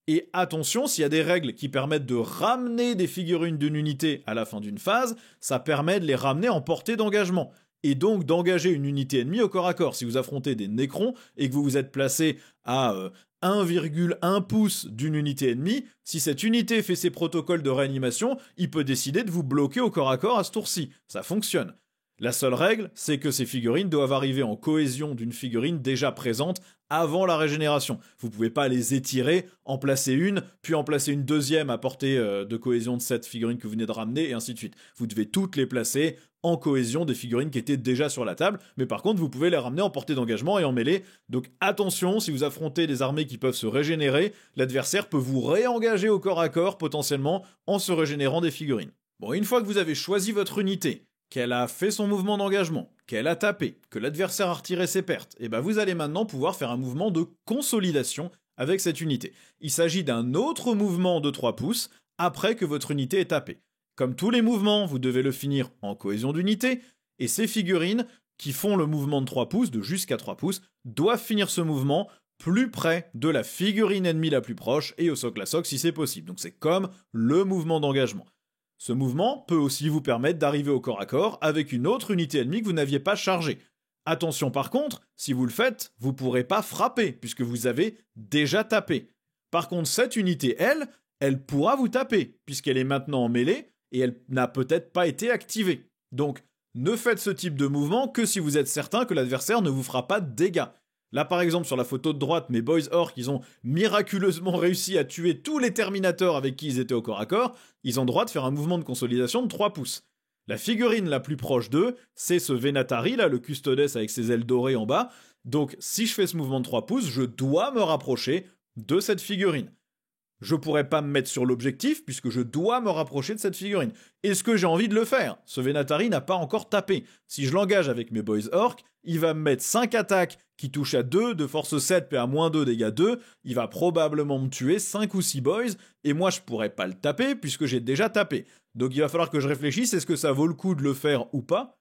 Et attention, s'il y a des règles qui permettent de ramener des figurines d'une unité à la fin d'une phase, ça permet de les ramener en portée d'engagement. et donc d'engager une unité ennemie au corps à corps. Si vous affrontez des Nécrons et que vous vous êtes placé à 1,1 pouce d'une unité ennemie, si cette unité fait ses protocoles de réanimation, il peut décider de vous bloquer au corps à corps à ce tour-ci. Ça fonctionne. La seule règle, c'est que ces figurines doivent arriver en cohésion d'une figurine déjà présente avant la régénération. Vous ne pouvez pas les étirer, en placer une, puis en placer une deuxième à portée de cohésion de cette figurine que vous venez de ramener, et ainsi de suite. Vous devez toutes les placer en cohésion des figurines qui étaient déjà sur la table, mais par contre, vous pouvez les ramener en portée d'engagement et en mêlée. Donc attention, si vous affrontez des armées qui peuvent se régénérer, l'adversaire peut vous réengager au corps à corps, potentiellement, en se régénérant des figurines. Bon, une fois que vous avez choisi votre unité, qu'elle a fait son mouvement d'engagement, qu'elle a tapé, que l'adversaire a retiré ses pertes, et vous allez maintenant pouvoir faire un mouvement de consolidation avec cette unité. Il s'agit d'un autre mouvement de 3 pouces après que votre unité est tapée. Comme tous les mouvements, vous devez le finir en cohésion d'unité, et ces figurines qui font le mouvement de 3 pouces, de jusqu'à 3 pouces, doivent finir ce mouvement plus près de la figurine ennemie la plus proche et au socle à socle si c'est possible. Donc c'est comme le mouvement d'engagement. Ce mouvement peut aussi vous permettre d'arriver au corps à corps avec une autre unité ennemie que vous n'aviez pas chargée. Attention par contre, si vous le faites, vous ne pourrez pas frapper puisque vous avez déjà tapé. Par contre, cette unité, elle pourra vous taper puisqu'elle est maintenant en mêlée et elle n'a peut-être pas été activée. Donc, ne faites ce type de mouvement que si vous êtes certain que l'adversaire ne vous fera pas de dégâts. Là, par exemple, sur la photo de droite, mes Boys Orcs, ils ont miraculeusement réussi à tuer tous les Terminators avec qui ils étaient au corps à corps. Ils ont le droit de faire un mouvement de consolidation de 3 pouces. La figurine la plus proche d'eux, c'est ce Venatari, là, le Custodes avec ses ailes dorées en bas. Donc, si je fais ce mouvement de 3 pouces, je dois me rapprocher de cette figurine. Je pourrais pas me mettre sur l'objectif puisque je dois me rapprocher de cette figurine. Est-ce que j'ai envie de le faire ? Ce Venatari n'a pas encore tapé. Si je l'engage avec mes Boys Orcs, il va me mettre 5 attaques qui touchent à 2, de force 7, puis à moins 2, dégâts 2. Il va probablement me tuer 5 ou 6 boys, et moi je pourrais pas le taper puisque j'ai déjà tapé. Donc il va falloir que je réfléchisse, est-ce que ça vaut le coup de le faire ou pas ?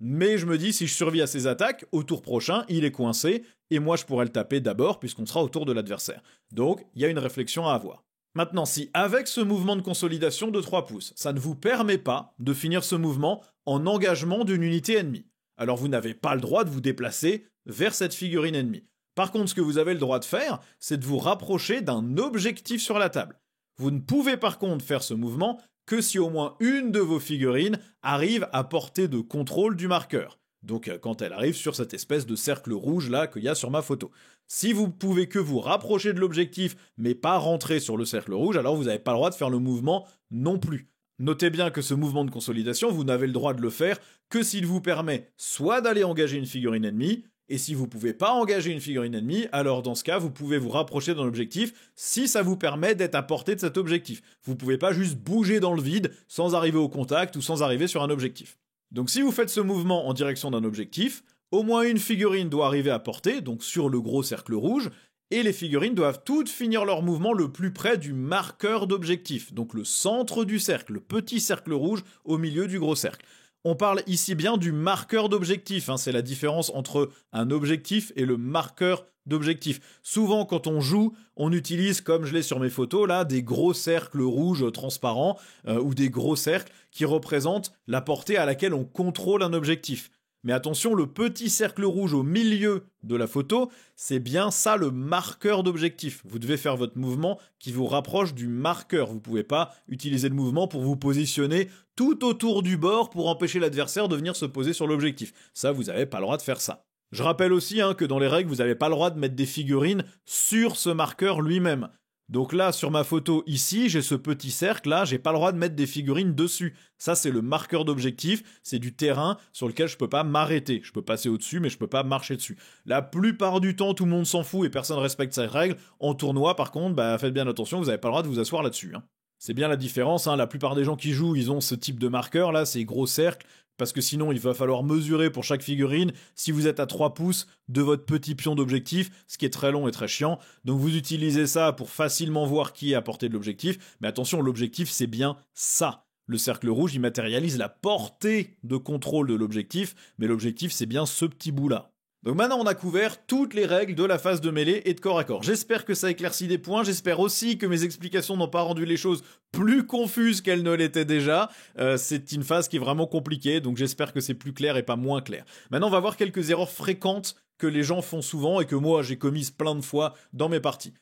Mais je me dis, si je survis à ses attaques, au tour prochain, il est coincé, et moi je pourrais le taper d'abord, puisqu'on sera au tour de l'adversaire. Donc, il y a une réflexion à avoir. Maintenant, si avec ce mouvement de consolidation de 3 pouces, ça ne vous permet pas de finir ce mouvement en engagement d'une unité ennemie, alors vous n'avez pas le droit de vous déplacer vers cette figurine ennemie. Par contre, ce que vous avez le droit de faire, c'est de vous rapprocher d'un objectif sur la table. Vous ne pouvez par contre faire ce mouvement que si au moins une de vos figurines arrive à portée de contrôle du marqueur. Donc quand elle arrive sur cette espèce de cercle rouge là qu'il y a sur ma photo. Si vous pouvez que vous rapprocher de l'objectif mais pas rentrer sur le cercle rouge, alors vous n'avez pas le droit de faire le mouvement non plus. Notez bien que ce mouvement de consolidation, vous n'avez le droit de le faire que s'il vous permet soit d'aller engager une figurine ennemie, et si vous ne pouvez pas engager une figurine ennemie, alors dans ce cas, vous pouvez vous rapprocher d'un objectif si ça vous permet d'être à portée de cet objectif. Vous ne pouvez pas juste bouger dans le vide sans arriver au contact ou sans arriver sur un objectif. Donc si vous faites ce mouvement en direction d'un objectif, au moins une figurine doit arriver à portée, donc sur le gros cercle rouge, et les figurines doivent toutes finir leur mouvement le plus près du marqueur d'objectif, donc le centre du cercle, le petit cercle rouge au milieu du gros cercle. On parle ici bien du marqueur d'objectif, c'est la différence entre un objectif et le marqueur d'objectif. Souvent quand on joue, on utilise, comme je l'ai sur mes photos là, des gros cercles rouges transparents ou des gros cercles qui représentent la portée à laquelle on contrôle un objectif. Mais attention, le petit cercle rouge au milieu de la photo, c'est bien ça le marqueur d'objectif. Vous devez faire votre mouvement qui vous rapproche du marqueur. Vous ne pouvez pas utiliser le mouvement pour vous positionner tout autour du bord pour empêcher l'adversaire de venir se poser sur l'objectif. Ça, vous n'avez pas le droit de faire ça. Je rappelle aussi que dans les règles, vous n'avez pas le droit de mettre des figurines sur ce marqueur lui-même. Donc là, sur ma photo ici, j'ai ce petit cercle là, j'ai pas le droit de mettre des figurines dessus. Ça, c'est le marqueur d'objectif, c'est du terrain sur lequel je peux pas m'arrêter. Je peux passer au-dessus, mais je peux pas marcher dessus. La plupart du temps, tout le monde s'en fout et personne respecte ces règles. En tournoi, par contre, faites bien attention, vous avez pas le droit de vous asseoir là-dessus. C'est bien la différence, la plupart des gens qui jouent, ils ont ce type de marqueur là, ces gros cercles, parce que sinon il va falloir mesurer pour chaque figurine si vous êtes à 3 pouces de votre petit pion d'objectif, ce qui est très long et très chiant. Donc vous utilisez ça pour facilement voir qui est à portée de l'objectif, mais attention, l'objectif c'est bien ça. Le cercle rouge, il matérialise la portée de contrôle de l'objectif, mais l'objectif c'est bien ce petit bout là. Donc maintenant on a couvert toutes les règles de la phase de mêlée et de corps à corps. J'espère que ça éclaircit des points, j'espère aussi que mes explications n'ont pas rendu les choses plus confuses qu'elles ne l'étaient déjà. C'est une phase qui est vraiment compliquée, donc j'espère que c'est plus clair et pas moins clair. Maintenant on va voir quelques erreurs fréquentes que les gens font souvent et que moi j'ai commises plein de fois dans mes parties.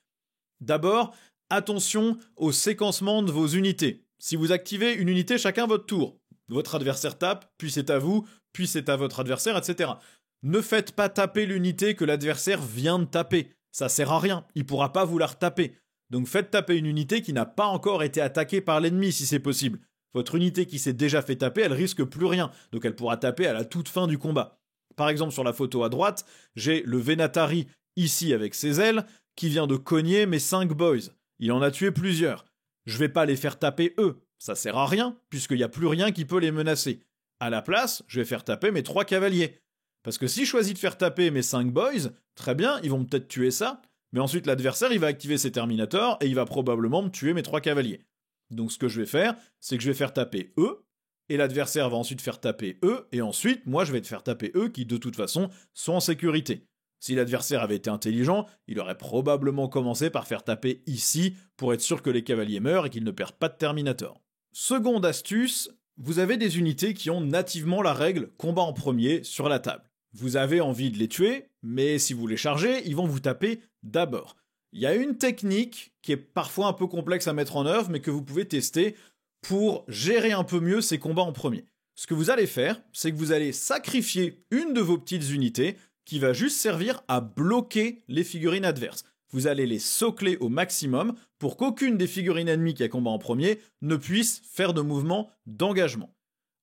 D'abord, attention au séquencement de vos unités. Si vous activez une unité chacun votre tour, votre adversaire tape, puis c'est à vous, puis c'est à votre adversaire, etc. Ne faites pas taper l'unité que l'adversaire vient de taper. Ça sert à rien, il pourra pas vous la retaper. Donc faites taper une unité qui n'a pas encore été attaquée par l'ennemi si c'est possible. Votre unité qui s'est déjà fait taper, elle risque plus rien, donc elle pourra taper à la toute fin du combat. Par exemple sur la photo à droite, j'ai le Venatari ici avec ses ailes, qui vient de cogner mes 5 boys. Il en a tué plusieurs. Je vais pas les faire taper eux, ça sert à rien, puisqu'il n'y a plus rien qui peut les menacer. À la place, je vais faire taper mes 3 cavaliers. Parce que si je choisis de faire taper mes 5 boys, très bien, ils vont peut-être tuer ça, mais ensuite l'adversaire il va activer ses terminators et il va probablement me tuer mes 3 cavaliers. Donc ce que je vais faire, c'est que je vais faire taper eux, et l'adversaire va ensuite faire taper eux, et ensuite moi je vais te faire taper eux qui de toute façon sont en sécurité. Si l'adversaire avait été intelligent, il aurait probablement commencé par faire taper ici pour être sûr que les cavaliers meurent et qu'ils ne perdent pas de terminator. Seconde astuce, vous avez des unités qui ont nativement la règle combat en premier sur la table. Vous avez envie de les tuer, mais si vous les chargez, ils vont vous taper d'abord. Il y a une technique qui est parfois un peu complexe à mettre en œuvre, mais que vous pouvez tester pour gérer un peu mieux ces combats en premier. Ce que vous allez faire, c'est que vous allez sacrifier une de vos petites unités qui va juste servir à bloquer les figurines adverses. Vous allez les socler au maximum pour qu'aucune des figurines ennemies qui a combat en premier ne puisse faire de mouvement d'engagement.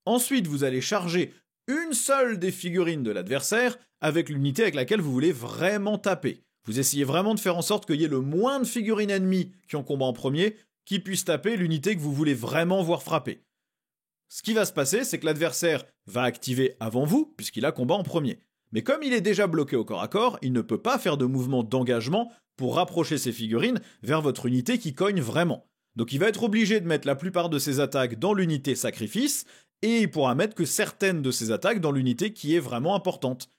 Ensuite, vous allez charger une seule des figurines de l'adversaire avec l'unité avec laquelle vous voulez vraiment taper. Vous essayez vraiment de faire en sorte qu'il y ait le moins de figurines ennemies qui ont combat en premier qui puissent taper l'unité que vous voulez vraiment voir frapper. Ce qui va se passer, c'est que l'adversaire va activer avant vous, puisqu'il a combat en premier. Mais comme il est déjà bloqué au corps à corps, il ne peut pas faire de mouvement d'engagement pour rapprocher ses figurines vers votre unité qui cogne vraiment. Donc il va être obligé de mettre la plupart de ses attaques dans l'unité sacrifice, et il pourra mettre que certaines de ses attaques dans l'unité qui est vraiment importante.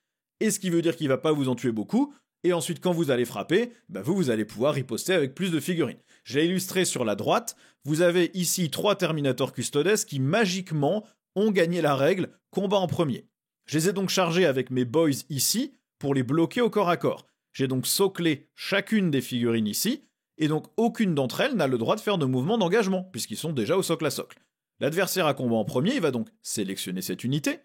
Et ce qui veut dire qu'il va pas vous en tuer beaucoup, et ensuite quand vous allez frapper, vous allez pouvoir riposter avec plus de figurines. J'ai illustré sur la droite, vous avez ici 3 Terminator Custodes qui magiquement ont gagné la règle combat en premier. Je les ai donc chargés avec mes boys ici pour les bloquer au corps à corps. J'ai donc soclé chacune des figurines ici, et donc aucune d'entre elles n'a le droit de faire de mouvement d'engagement, puisqu'ils sont déjà au socle à socle. L'adversaire à combat en premier, il va donc sélectionner cette unité,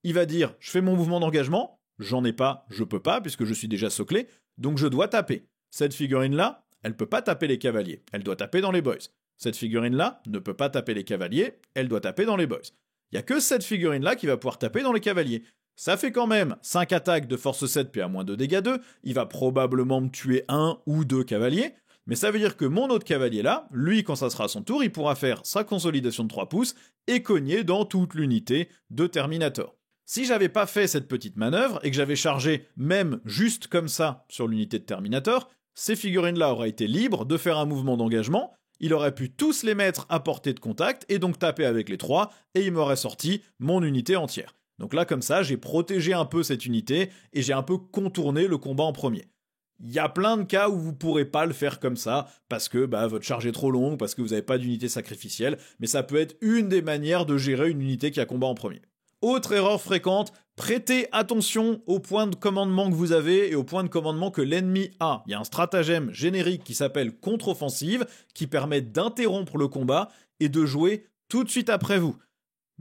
il va dire « je fais mon mouvement d'engagement », j'en ai pas, je peux pas, puisque je suis déjà soclé, donc je dois taper. Cette figurine-là, elle peut pas taper les cavaliers, elle doit taper dans les boys. Cette figurine-là ne peut pas taper les cavaliers, elle doit taper dans les boys. Il y a que cette figurine-là qui va pouvoir taper dans les cavaliers. Ça fait quand même 5 attaques de force 7 puis à moins 2 dégâts 2, il va probablement me tuer 1 ou 2 cavaliers, mais ça veut dire que mon autre cavalier là, lui quand ça sera à son tour, il pourra faire sa consolidation de 3 pouces et cogner dans toute l'unité de Terminator. Si j'avais pas fait cette petite manœuvre et que j'avais chargé même juste comme ça sur l'unité de Terminator, ces figurines-là auraient été libres de faire un mouvement d'engagement, il aurait pu tous les mettre à portée de contact et donc taper avec les 3 et il m'aurait sorti mon unité entière. Donc là comme ça, j'ai protégé un peu cette unité et j'ai un peu contourné le combat en premier. Il y a plein de cas où vous pourrez pas le faire comme ça, parce que votre charge est trop longue, parce que vous n'avez pas d'unité sacrificielle, mais ça peut être une des manières de gérer une unité qui a combat en premier. Autre erreur fréquente, prêtez attention aux points de commandement que vous avez et aux points de commandement que l'ennemi a. Il y a un stratagème générique qui s'appelle contre-offensive, qui permet d'interrompre le combat et de jouer tout de suite après vous.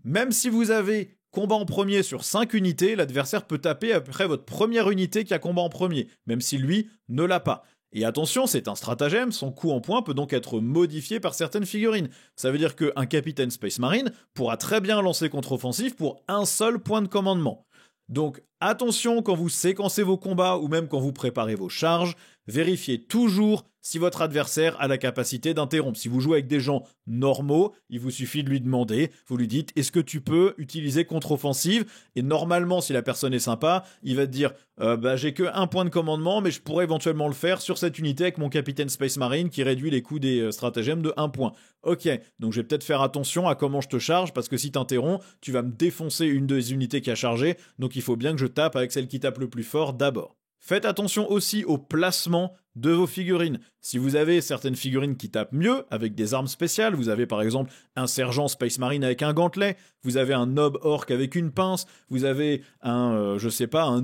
Même si vous avez combat en premier sur 5 unités, l'adversaire peut taper après votre première unité qui a combat en premier, même si lui ne l'a pas. Et attention, c'est un stratagème, son coût en points peut donc être modifié par certaines figurines. Ça veut dire qu'un capitaine Space Marine pourra très bien lancer contre-offensive pour un seul point de commandement. Donc attention quand vous séquencez vos combats ou même quand vous préparez vos charges, vérifiez toujours si votre adversaire a la capacité d'interrompre. Si vous jouez avec des gens normaux, il vous suffit de lui demander, vous lui dites, est-ce que tu peux utiliser contre-offensive? Et normalement, si la personne est sympa, il va te dire, j'ai que un point de commandement, mais je pourrais éventuellement le faire sur cette unité avec mon capitaine Space Marine qui réduit les coûts des stratagèmes de 1 point. Ok, donc je vais peut-être faire attention à comment je te charge, parce que si t'interromps, tu vas me défoncer une des unités qui a chargé, donc il faut bien que je tape avec celle qui tape le plus fort d'abord. Faites attention aussi au placement de vos figurines. Si vous avez certaines figurines qui tapent mieux, avec des armes spéciales, vous avez par exemple un sergent Space Marine avec un gantelet, vous avez un nob orc avec une pince, vous avez un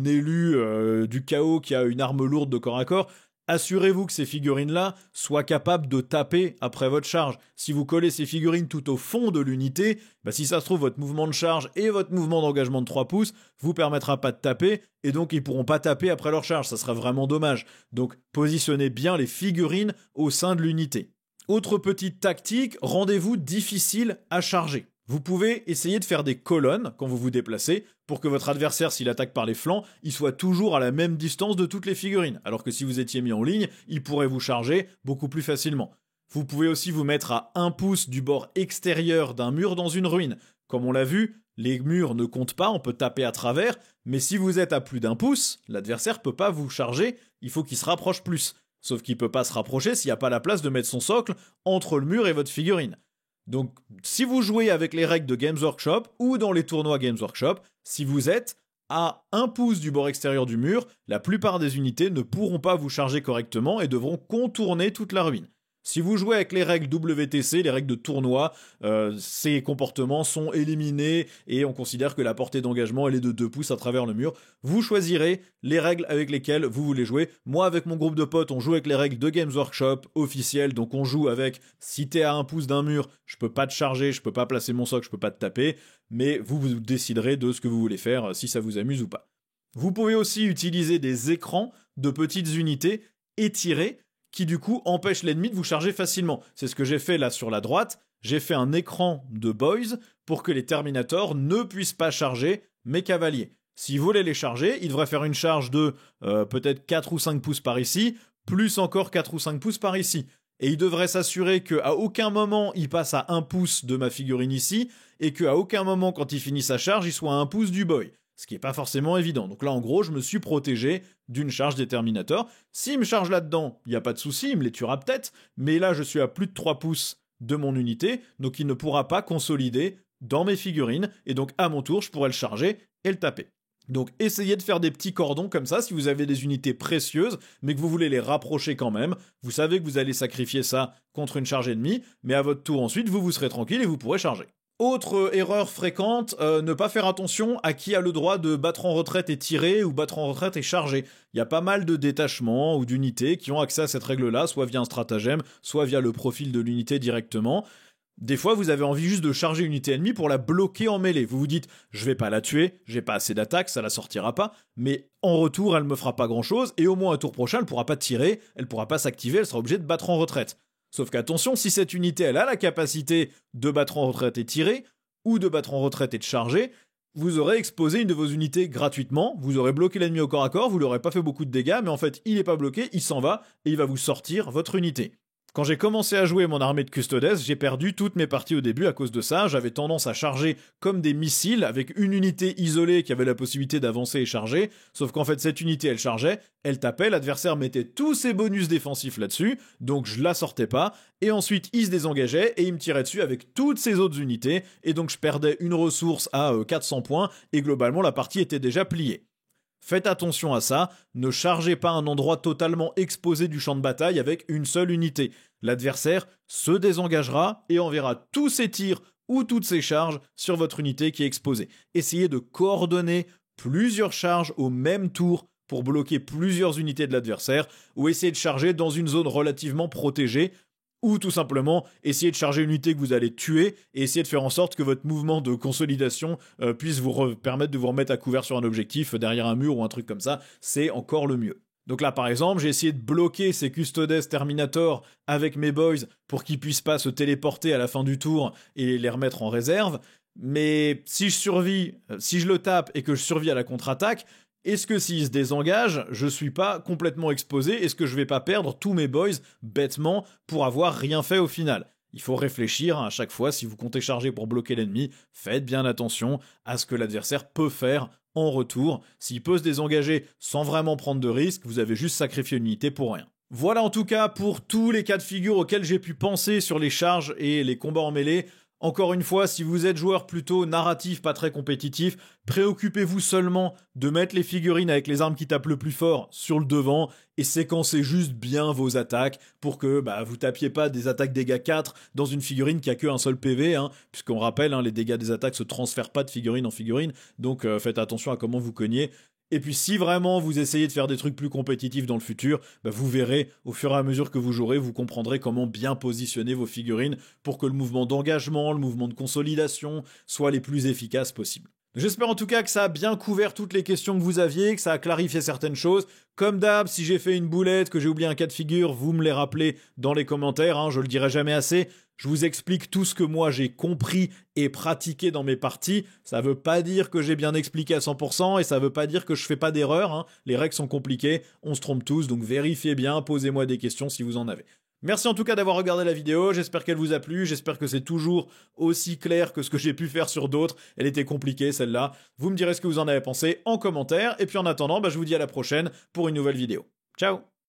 élu du chaos qui a une arme lourde de corps à corps, assurez-vous que ces figurines-là soient capables de taper après votre charge. Si vous collez ces figurines tout au fond de l'unité, si ça se trouve, votre mouvement de charge et votre mouvement d'engagement de 3 pouces vous permettra pas de taper, et donc ils pourront pas taper après leur charge, ça serait vraiment dommage. Donc positionnez bien les figurines au sein de l'unité. Autre petite tactique, rendez-vous difficile à charger. Vous pouvez essayer de faire des colonnes quand vous vous déplacez pour que votre adversaire, s'il attaque par les flancs, il soit toujours à la même distance de toutes les figurines. Alors que si vous étiez mis en ligne, il pourrait vous charger beaucoup plus facilement. Vous pouvez aussi vous mettre à 1 pouce du bord extérieur d'un mur dans une ruine. Comme on l'a vu, les murs ne comptent pas, on peut taper à travers, mais si vous êtes à plus d'1 pouce, l'adversaire peut pas vous charger, il faut qu'il se rapproche plus. Sauf qu'il peut pas se rapprocher s'il n'y a pas la place de mettre son socle entre le mur et votre figurine. Donc, si vous jouez avec les règles de Games Workshop ou dans les tournois Games Workshop, si vous êtes à 1 pouce du bord extérieur du mur, la plupart des unités ne pourront pas vous charger correctement et devront contourner toute la ruine. Si vous jouez avec les règles WTC, les règles de tournoi, ces comportements sont éliminés et on considère que la portée d'engagement elle est de 2 pouces à travers le mur. Vous choisirez les règles avec lesquelles vous voulez jouer. Moi, avec mon groupe de potes, on joue avec les règles de Games Workshop officielles, donc on joue avec si t'es à 1 pouce d'un mur, je peux pas te charger, je peux pas placer mon socle, je peux pas te taper, mais vous déciderez de ce que vous voulez faire, si ça vous amuse ou pas. Vous pouvez aussi utiliser des écrans de petites unités étirés qui du coup empêche l'ennemi de vous charger facilement. C'est ce que j'ai fait là sur la droite, j'ai fait un écran de boys pour que les Terminators ne puissent pas charger mes cavaliers. S'ils voulaient les charger, ils devraient faire une charge de peut-être 4 ou 5 pouces par ici, plus encore 4 ou 5 pouces par ici. Et ils devraient s'assurer qu'à aucun moment ils passent à 1 pouce de ma figurine ici, et qu'à aucun moment quand ils finissent sa charge, ils soient à 1 pouce du boy. Ce qui n'est pas forcément évident. Donc là, en gros, je me suis protégé d'une charge des Terminators. S'il me charge là-dedans, il n'y a pas de souci, il me les tuera peut-être, mais là, je suis à plus de 3 pouces de mon unité, donc il ne pourra pas consolider dans mes figurines, et donc à mon tour, je pourrai le charger et le taper. Donc essayez de faire des petits cordons comme ça, si vous avez des unités précieuses, mais que vous voulez les rapprocher quand même. Vous savez que vous allez sacrifier ça contre une charge ennemie, mais à votre tour ensuite, vous serez tranquille et vous pourrez charger. Autre erreur fréquente, ne pas faire attention à qui a le droit de battre en retraite et tirer ou battre en retraite et charger. Il y a pas mal de détachements ou d'unités qui ont accès à cette règle-là, soit via un stratagème, soit via le profil de l'unité directement. Des fois, vous avez envie juste de charger une unité ennemie pour la bloquer en mêlée. Vous vous dites, je vais pas la tuer, j'ai pas assez d'attaque, ça la sortira pas, mais en retour, elle me fera pas grand-chose, et au moins un tour prochain, elle pourra pas tirer, elle pourra pas s'activer, elle sera obligée de battre en retraite. Sauf qu'attention, si cette unité elle a la capacité de battre en retraite et tirer, ou de battre en retraite et de charger, vous aurez exposé une de vos unités gratuitement, vous aurez bloqué l'ennemi au corps à corps, vous l'aurez pas fait beaucoup de dégâts, mais en fait il est pas bloqué, il s'en va, et il va vous sortir votre unité. Quand j'ai commencé à jouer mon armée de Custodes, j'ai perdu toutes mes parties au début à cause de ça. J'avais tendance à charger comme des missiles avec une unité isolée qui avait la possibilité d'avancer et charger. Sauf qu'en fait, cette unité, elle chargeait, elle tapait, l'adversaire mettait tous ses bonus défensifs là-dessus, donc je la sortais pas. Et ensuite, il se désengageait et il me tirait dessus avec toutes ses autres unités. Et donc, je perdais une ressource à 400 points et globalement, la partie était déjà pliée. Faites attention à ça, ne chargez pas un endroit totalement exposé du champ de bataille avec une seule unité. L'adversaire se désengagera et enverra tous ses tirs ou toutes ses charges sur votre unité qui est exposée. Essayez de coordonner plusieurs charges au même tour pour bloquer plusieurs unités de l'adversaire, ou essayez de charger dans une zone relativement protégée, ou tout simplement essayer de charger une unité que vous allez tuer et essayer de faire en sorte que votre mouvement de consolidation puisse vous permettre de vous remettre à couvert sur un objectif derrière un mur ou un truc comme ça, c'est encore le mieux. Donc là par exemple, j'ai essayé de bloquer ces Custodes Terminator avec mes boys pour qu'ils puissent pas se téléporter à la fin du tour et les remettre en réserve, mais si je survis, si je le tape et que je survis à la contre-attaque, Est-ce que s'il se désengage, je suis pas complètement exposé? Est-ce que je vais pas perdre tous mes boys bêtement pour avoir rien fait au final? Il faut réfléchir à chaque fois, si vous comptez charger pour bloquer l'ennemi, faites bien attention à ce que l'adversaire peut faire en retour. S'il peut se désengager sans vraiment prendre de risques, vous avez juste sacrifié une unité pour rien. Voilà en tout cas pour tous les cas de figure auxquels j'ai pu penser sur les charges et les combats en mêlée. Encore une fois, si vous êtes joueur plutôt narratif, pas très compétitif, préoccupez-vous seulement de mettre les figurines avec les armes qui tapent le plus fort sur le devant et séquencez juste bien vos attaques pour que vous tapiez pas des attaques dégâts 4 dans une figurine qui a qu'un seul PV, puisqu'on rappelle, les dégâts des attaques se transfèrent pas de figurine en figurine, donc faites attention à comment vous cognez. Et puis si vraiment vous essayez de faire des trucs plus compétitifs dans le futur, vous verrez au fur et à mesure que vous jouerez, vous comprendrez comment bien positionner vos figurines pour que le mouvement d'engagement, le mouvement de consolidation soient les plus efficaces possibles. J'espère en tout cas que ça a bien couvert toutes les questions que vous aviez, que ça a clarifié certaines choses. Comme d'hab, si j'ai fait une boulette, que j'ai oublié un cas de figure, vous me les rappelez dans les commentaires, je le dirai jamais assez. Je vous explique tout ce que moi j'ai compris et pratiqué dans mes parties. Ça veut pas dire que j'ai bien expliqué à 100% et ça veut pas dire que je fais pas d'erreur. Les règles sont compliquées, on se trompe tous, donc vérifiez bien, posez-moi des questions si vous en avez. Merci en tout cas d'avoir regardé la vidéo, j'espère qu'elle vous a plu, j'espère que c'est toujours aussi clair que ce que j'ai pu faire sur d'autres. Elle était compliquée celle-là. Vous me direz ce que vous en avez pensé en commentaire, et puis en attendant, je vous dis à la prochaine pour une nouvelle vidéo. Ciao!